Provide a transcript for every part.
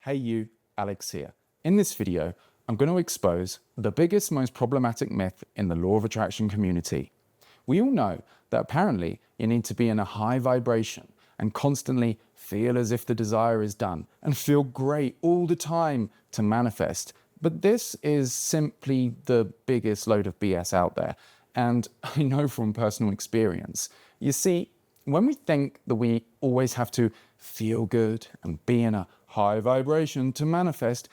Hey you, Alex here. In this video, I'm going to expose the biggest, most problematic myth in the law of attraction community. We all know that apparently you need to be in a high vibration and constantly feel as if the desire is done and feel great all the time to manifest. But this is simply the biggest load of BS out there. And I know from personal experience. You see, when we think that we always have to feel good and be in a high vibration to manifest,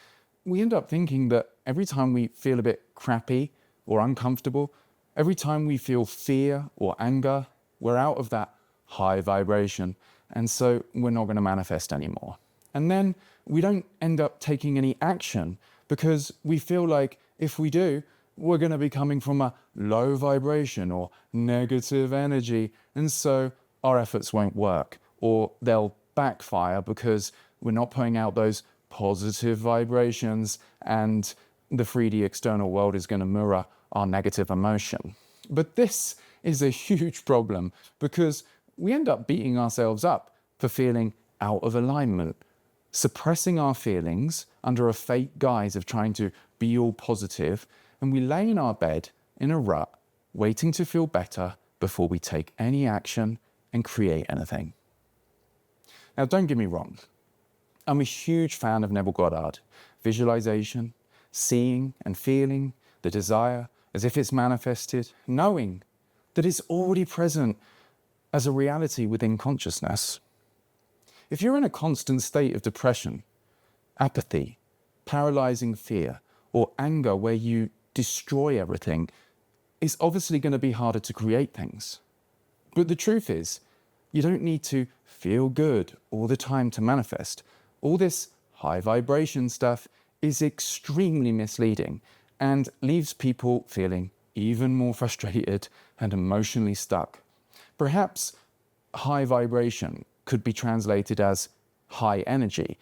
we end up thinking that every time we feel a bit crappy or uncomfortable, every time we feel fear or anger, we're out of that high vibration, and so we're not going to manifest anymore. And then we don't end up taking any action because we feel like if we do, we're going to be coming from a low vibration or negative energy, and so our efforts won't work, or they'll backfire because we're not putting out those positive vibrations, and the 3D external world is going to mirror our negative emotion. But this is a huge problem because we end up beating ourselves up for feeling out of alignment, suppressing our feelings under a fake guise of trying to be all positive, and we lay in our bed in a rut, waiting to feel better before we take any action and create anything. Now, don't get me wrong. I'm a huge fan of Neville Goddard. Visualization, seeing and feeling the desire as if it's manifested, knowing that it's already present as a reality within consciousness. If you're in a constant state of depression, apathy, paralyzing fear, or anger where you destroy everything, it's obviously going to be harder to create things. But the truth is, you don't need to feel good all the time to manifest. All this high vibration stuff is extremely misleading and leaves people feeling even more frustrated and emotionally stuck. Perhaps high vibration could be translated as high energy.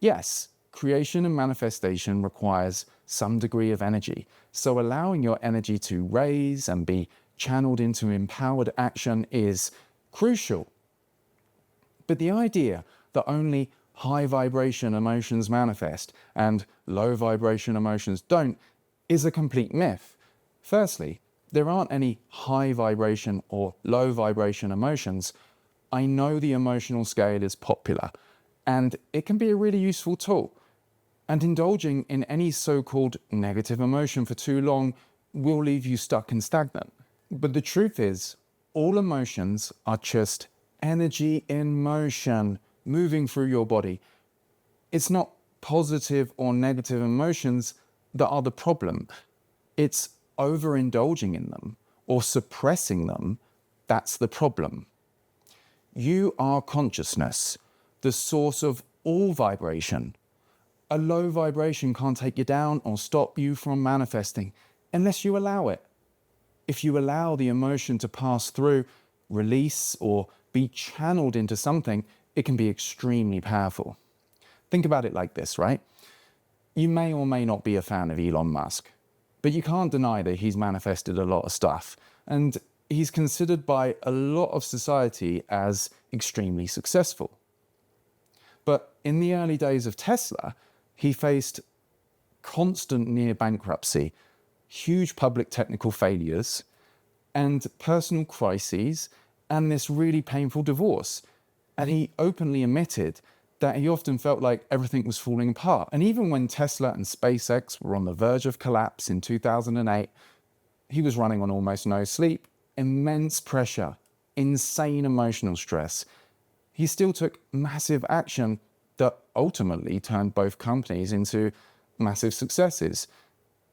Yes, creation and manifestation requires some degree of energy, so allowing your energy to raise and be channeled into empowered action is crucial. But the idea that only high vibration emotions manifest and low vibration emotions don't is a complete myth. Firstly, there aren't any high vibration or low vibration emotions. I know the emotional scale is popular and it can be a really useful tool. And indulging in any so-called negative emotion for too long will leave you stuck and stagnant. But the truth is, all emotions are just energy in motion, moving through your body. It's not positive or negative emotions that are the problem. It's overindulging in them or suppressing them that's the problem. You are consciousness, the source of all vibration. A low vibration can't take you down or stop you from manifesting unless you allow it. If you allow the emotion to pass through, release, or be channeled into something, it can be extremely powerful. Think about it like this, right? You may or may not be a fan of Elon Musk, but you can't deny that he's manifested a lot of stuff, and he's considered by a lot of society as extremely successful. But in the early days of Tesla, he faced constant near bankruptcy, huge public technical failures, and personal crises, and this really painful divorce. And he openly admitted that he often felt like everything was falling apart. And even when Tesla and SpaceX were on the verge of collapse in 2008, he was running on almost no sleep, immense pressure, insane emotional stress. He still took massive action that ultimately turned both companies into massive successes.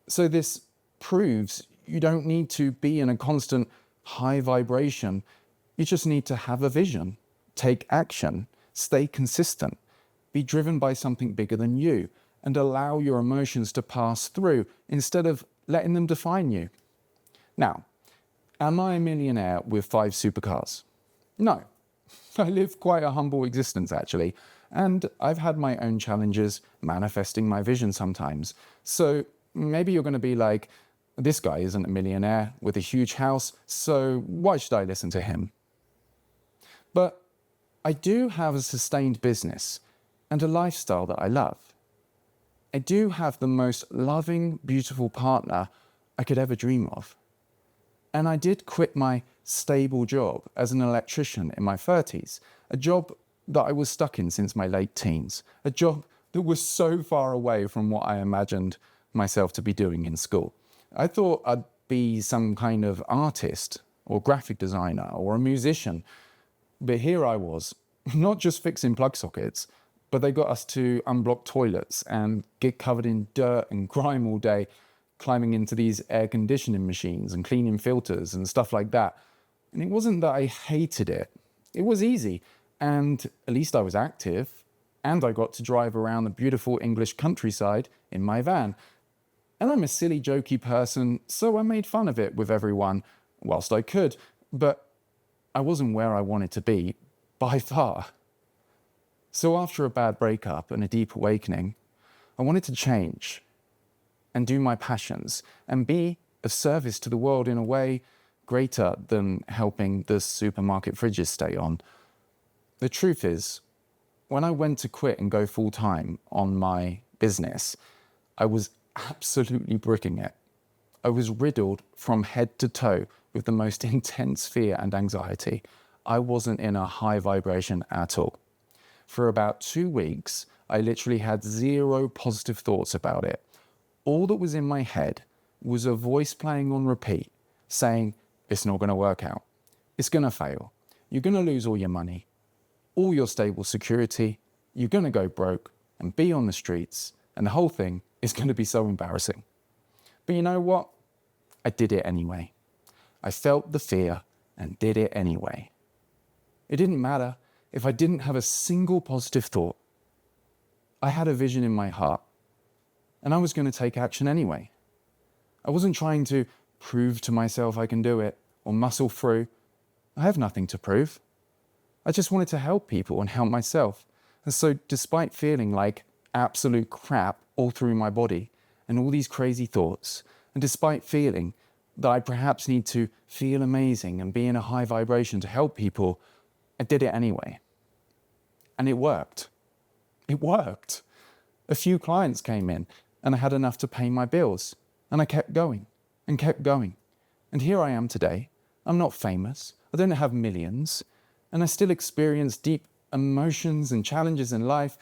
So this proves you don't need to be in a constant high vibration. You just need to have a vision, take action, stay consistent, be driven by something bigger than you, and allow your emotions to pass through instead of letting them define you. Now, am I a millionaire with 5 supercars? No. I live quite a humble existence, actually, and I've had my own challenges manifesting my vision sometimes. So maybe you're going to be like, this guy isn't a millionaire with a huge house, so why should I listen to him? But I do have a sustained business and a lifestyle that I love. I do have the most loving, beautiful partner I could ever dream of. And I did quit my stable job as an electrician in my 30s, a job that I was stuck in since my late teens, a job that was so far away from what I imagined myself to be doing in school. I thought I'd be some kind of artist or graphic designer or a musician, but here I was, not just fixing plug sockets, but they got us to unblock toilets and get covered in dirt and grime all day, climbing into these air conditioning machines and cleaning filters and stuff like that. And it wasn't that I hated it. It was easy, and at least I was active, and I got to drive around the beautiful English countryside in my van. And I'm a silly, jokey person, so I made fun of it with everyone whilst I could, but I wasn't where I wanted to be, by far. So after a bad breakup and a deep awakening, I wanted to change and do my passions and be of service to the world in a way greater than helping the supermarket fridges stay on. The truth is, when I went to quit and go full-time on my business, I was absolutely bricking it. I was riddled from head to toe with the most intense fear and anxiety. I wasn't in a high vibration at all. For about 2 weeks, I literally had zero positive thoughts about it. All that was in my head was a voice playing on repeat, saying, it's not going to work out. It's going to fail. You're going to lose all your money, all your stable security. You're going to go broke and be on the streets, and the whole thing is going to be so embarrassing. But you know what? I did it anyway. I felt the fear and did it anyway. It didn't matter if I didn't have a single positive thought. I had a vision in my heart, and I was going to take action anyway. I wasn't trying to prove to myself I can do it or muscle through. I have nothing to prove. I just wanted to help people and help myself. And so despite feeling like absolute crap all through my body and all these crazy thoughts, and despite feeling that I perhaps need to feel amazing and be in a high vibration to help people, I did it anyway. And it worked. It worked. A few clients came in and I had enough to pay my bills. And I kept going and kept going. And here I am today. I'm not famous. I don't have millions. And I still experience deep emotions and challenges in life.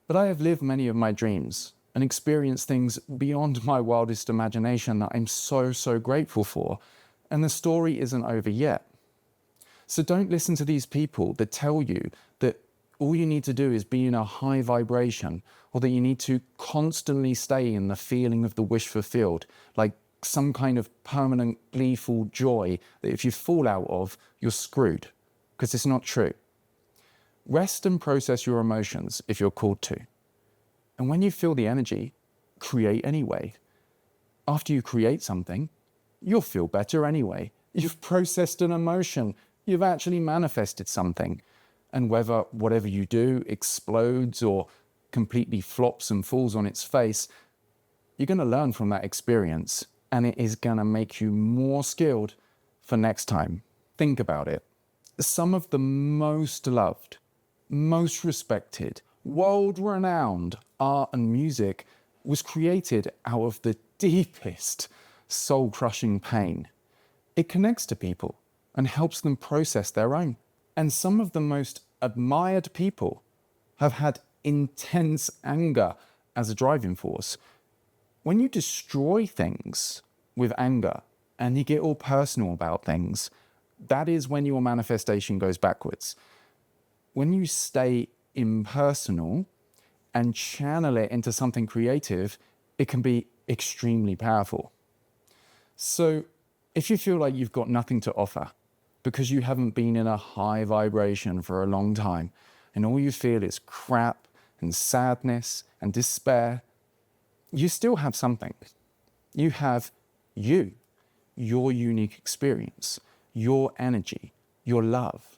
But I have lived many of my dreams and experienced things beyond my wildest imagination that I'm so, so grateful for. And the story isn't over yet. So don't listen to these people that tell you that all you need to do is be in a high vibration, or that you need to constantly stay in the feeling of the wish fulfilled, like some kind of permanent gleeful joy that if you fall out of, you're screwed, because it's not true. Rest and process your emotions if you're called to. And when you feel the energy, create anyway. After you create something, you'll feel better anyway. You've processed an emotion. You've actually manifested something. And whether whatever you do explodes or completely flops and falls on its face, you're going to learn from that experience, and it is going to make you more skilled for next time. Think about it. Some of the most loved, most respected, world-renowned art and music was created out of the deepest soul-crushing pain. It connects to people and helps them process their own. And some of the most admired people have had intense anger as a driving force. When you destroy things with anger and you get all personal about things, that is when your manifestation goes backwards. When you stay impersonal and channel it into something creative, it can be extremely powerful. So if you feel like you've got nothing to offer because you haven't been in a high vibration for a long time, and all you feel is crap and sadness and despair, you still have something. You have you, your unique experience, your energy, your love.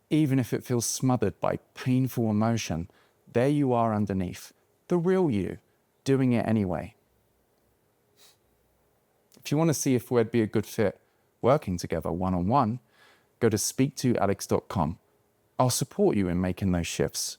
Even if it feels smothered by painful emotion, there you are underneath, the real you, doing it anyway. If you want to see if we'd be a good fit working together one-on-one, go to speaktoalex.com. I'll support you in making those shifts.